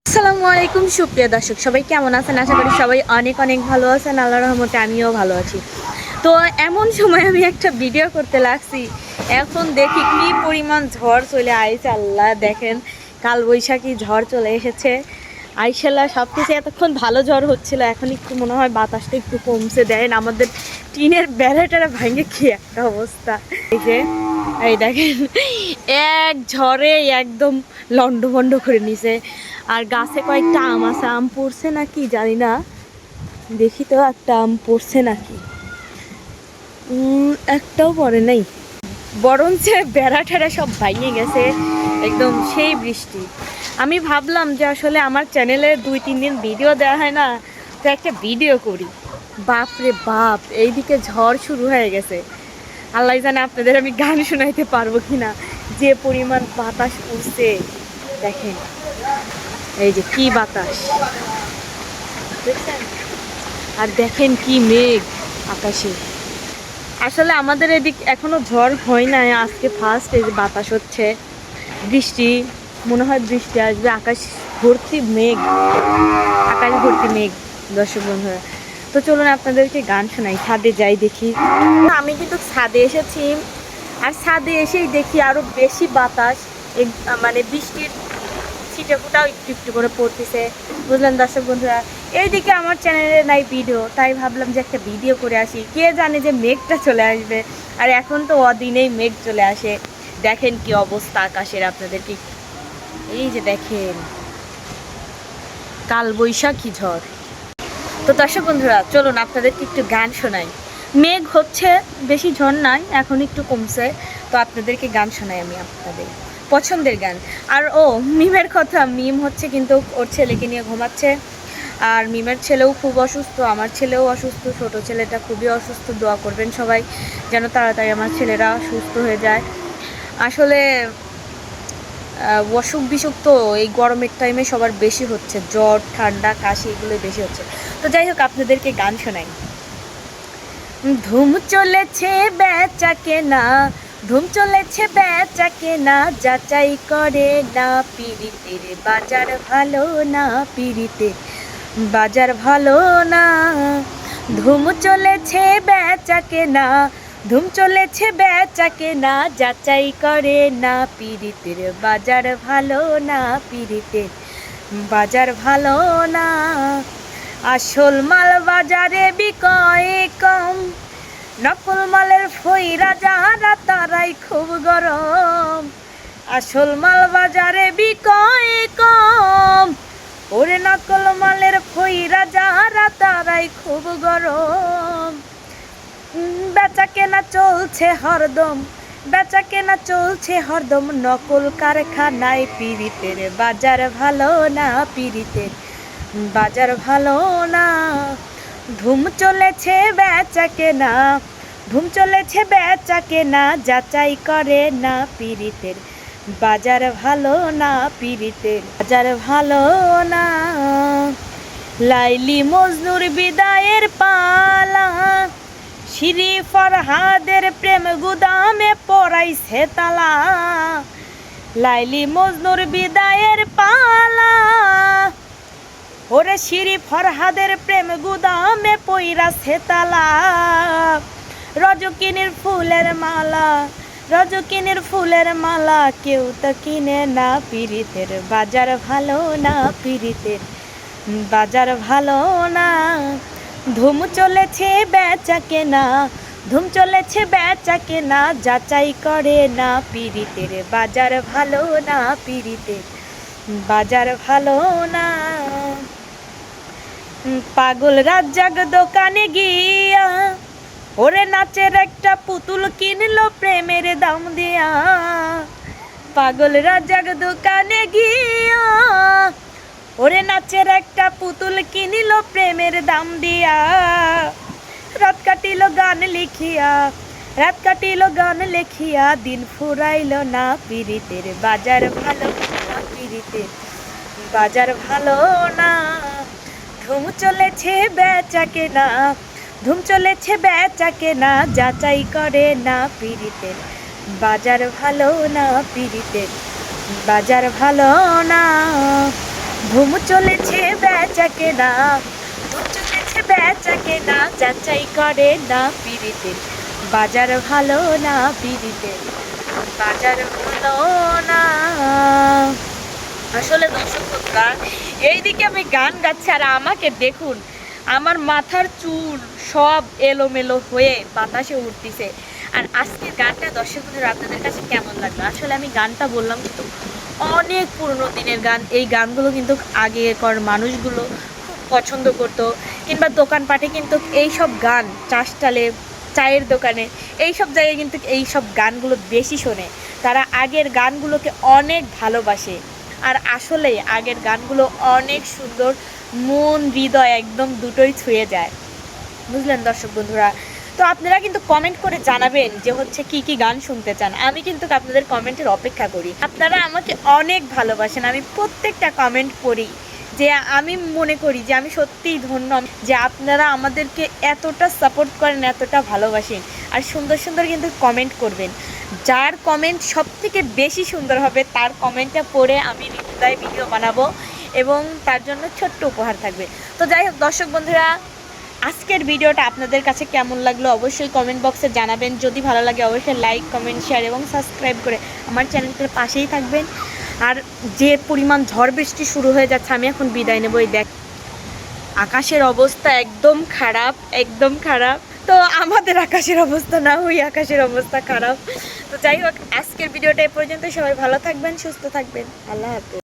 আসসালামু আলাইকুম সুপ্রিয় দর্শক, সবাই কেমন আছেন? আশা করি সবাই অনেক অনেক ভালো আছেন। আল্লাহর রহমতে আমিও ভালো আছি। তো এমন সময় আমি একটা ভিডিও করতে লাগছি, এখন দেখি কি পরিমাণ ঝড় চলে আইছে। আল্লাহ, দেখেন কালবৈশাখী ঝড় চলে এসেছে। আইসাল্লাহ সব কিছু এতক্ষণ ভালো ঝড় হচ্ছিল, এখন একটু মনে হয় বাতাসটা একটু কমছে। দেন আমাদের টিনের বেড়াটারা ভেঙে কি একটা অবস্থা। এই দেখেন এক ঝড়ে একদম লন্ডভন্ড করে নিছে। আর গাছে কয়েকটা আম আছে, আম পড়ছে নাকি জানি না, দেখি তো একটা আম পড়ছে নাকি। একটাও পড়ে নাই, বরঞ্চ বেড়া টেড়া সব ভাঙে গেছে। একদম সেই বৃষ্টি। আমি ভাবলাম যে আসলে আমার চ্যানেলে 2-3 দিন ভিডিও দেওয়া হয় না, তো একটা ভিডিও করি। বাপ রে বাপ, এইদিকে ঝড় শুরু হয়ে গেছে। আল্লাহ জানে আপনাদের আমি গান শোনাইতে পারবো কিনা, যে পরিমাণ বাতাস উঠছে। দেখেন এই যে কি বাতাস দেখছেন, আর দেখেন কি মেঘ আকাশে। আসলে আমাদের এদিক এখনো ঝড় হয় না, আজকে ফার্স্ট। এই যে বাতাস হচ্ছে, বৃষ্টি মনে হয় বৃষ্টি আসবে। আকাশ ভর্তি মেঘ, আকাশ ভর্তি মেঘ। দর্শক বন্ধুরা, তো চলুন আপনাদেরকে গান শোনাই। ছাদে যাই দেখি। আমি কিন্তু ছাদে এসেছি, আর ছাদে এসেই দেখি আরো বেশি বাতাস। মানে বৃষ্টির ছিটে ফোটাও একটু একটু করে পড়তেছে, বুঝলেন দর্শক বন্ধুরা। এইদিকে আমার চ্যানেলে নাই ভিডিও, তাই ভাবলাম যে একটা ভিডিও করে আসি। কে জানে যে মেঘটা চলে আসবে, আর এখন তো অদিনেই মেঘ চলে আসে। দেখেন কি অবস্থা আকাশের, আপনাদেরকে এই যে দেখেন কালবৈশাখী ঝড়। তো দর্শক বন্ধুরা, চলুন আপনাদেরকে একটু গান শোনাই। মেঘ হচ্ছে, বেশি ঝড় নাই, এখন একটু কমছে। তো আপনাদেরকে গান শোনাই আমি, আপনাদের পছন্দের গান। আর মিমের কথা, মিম হচ্ছে কিন্তু ওর ছেলেকে নিয়ে ঘুমাচ্ছে। আর মিমের ছেলেও খুব অসুস্থ, আমার ছেলেও অসুস্থ, ছোট ছেলেটা খুবই অসুস্থ। দোয়া করবেন সবাই যেন তাড়াতাড়ি আমার ছেলেরা সুস্থ হয়ে যায়। আসলে অসুখ বিসুখ তো এই গরমের টাইমে সবার বেশি হচ্ছে, জ্বর ঠান্ডা কাশি এগুলো বেশি হচ্ছে। তো যাই হোক, আপনাদেরকে গান শোনাই। ধুম চলেছে বেচা কেনা, ধুম চলেছে বেচা কেনা, যাচাই করে না পিরিতের বাজার ভালো না, পিরিতে বাজার ভালো না। ধুম চলেছে বেচা কেনা, ধুম চলেছে বেচা কেনা, যাচাই করে না পিরিতের বাজার ভালো না, পিরিতের বাজার ভালো না। আসল মাল বাজারে বিকয় কম, নকল মালের ফইরা যারা তারাই খুব গরম। আসল মাল বাজারে বিকয় কম, ওরে নকল মালের ফইরা যারা তারাই খুব গরম। বেচা কেনা চলছে হরদম, বেচা কেনা চলছে হরদম, নকল কারখানায় পিরিতের বাজার ভালো না, পিরিতের বাজার ভালো না। ধুম চলেছে বেচা কেনা, ধুম চলেছে বেচা কেনা, যাচাই করে না পিরিতের বাজার ভালো না, পিরিতের বাজার ভালো না। লাইলি মজনুর বিদায়ের পালা, শিরি ফরহাদের প্রেম গুদামে পড়াইছে তালা। লাইলি মজনুর বিদায়ের পালা, ওরে শিরি ফরহাদের প্রেম গুদামে পইরাছে তালা। রজকিনীর ফুলের মালা, রজকিনীর ফুলের মালা, কেউ তো কিনে না পিরিতের বাজার ভালো না, পিরিতের বাজার ভালো না। ধুম চলেছে বেচা কেনা, ধুম চলেছে বেচা কেনা, যাচাই করে না পিরিতের বাজার ভালো না, পিরিতের বাজার ভালো না। পাগল রাজ্জাক দোকানে গিয়া, ওরে নাচের একটা পুতুল কিনলো প্রেমের দাম দিয়া। পাগল রাজ্জাক দোকানে গিয়া, ওরে নাচের একটা পুতুল কিনিল প্রেমের দাম দিয়া। রাত কাটিল গান লিখিয়া, রাত কাটিল গান লেখিয়া, দিন ফুরাইল না পিরিতের বাজার ভালো না, পিরিতের বাজার ভালো না। ধুম চলেছে বেচা কেনা, ধুম চলেছে বেচা কেনা, যাচাই করে না পিরিতের বাজার ভালো না, পিরিতের বাজার ভালো না। ধুম চলেছে বেচা কেনা, ধুম চলেছে বেচা কেনা, যাচাই করে না পিরিতে, বাজার ভালো না পিরিতে, বাজার ভালো না। আসলে দর্শক বন্ধুরা, এইদিকে আমি গান গাচ্ছি আর আমাকে দেখুন, আমার মাথার চুল সব এলোমেলো হয়ে বাতাসে উঠতেছে। আর আজকের গানটা দর্শক বন্ধুরা আপনাদের কাছে কেমন লাগলো? আসলে আমি গানটা বললাম কিন্তু অনেক পুরনো দিনের গান। এই গানগুলো কিন্তু আগেকার মানুষগুলো খুব পছন্দ করতো, কিংবা দোকানপাটে কিন্তু এই সব গান, চাষটালে, চায়ের দোকানে, এই সব জায়গায় কিন্তু এই সব গানগুলো বেশি শোনে। তারা আগের গানগুলোকে অনেক ভালোবাসে। আর আসলে আগের গানগুলো অনেক সুন্দর, মন হৃদয় একদম দুটোই ছুঁয়ে যায়, বুঝলেন দর্শক বন্ধুরা? তো আপনারা কিন্তু কমেন্ট করে জানাবেন যে হচ্ছে কি কি গান শুনতে চান। আমি কিন্তু আপনাদের কমেন্টের অপেক্ষা করি। আপনারা আমাকে অনেক ভালোবাসেন, আমি প্রত্যেকটা কমেন্ট পড়ি। যে আমি মনে করি যে আমি সত্যিই ধন্য যে আপনারা আমাদেরকে এতটা সাপোর্ট করেন, এতটা ভালোবাসেন। আর সুন্দর সুন্দর কিন্তু কমেন্ট করবেন। যার কমেন্ট সব থেকে বেশি সুন্দর হবে তার কমেন্টটা পড়ে আমি রিপ্লাই ভিডিও বানাবো, এবং তার জন্য ছোট্ট উপহার থাকবে। তো যাই হোক দর্শক বন্ধুরা, আজকের ভিডিওটা আপনাদের কাছে কেমন লাগলো অবশ্যই কমেন্ট বক্সে জানাবেন। যদি ভালো লাগে অবশ্যই লাইক, কমেন্ট, শেয়ার এবং সাবস্ক্রাইব করে আমার চ্যানেলটার পাশেই থাকবেন। আর যে পরিমাণ ঝড় বৃষ্টি শুরু হয়ে যাচ্ছে, আমি এখন বিদায় নেব। এই দেখ, আকাশের অবস্থা একদম খারাপ, একদম খারাপ। তো আমাদের আকাশের অবস্থা না, ওই আকাশের অবস্থা খারাপ। তো যাই হোক, আজকের ভিডিওটা এ পর্যন্ত। সবাই ভালো থাকবেন, সুস্থ থাকবেন। আল্লাহ হাফেজ।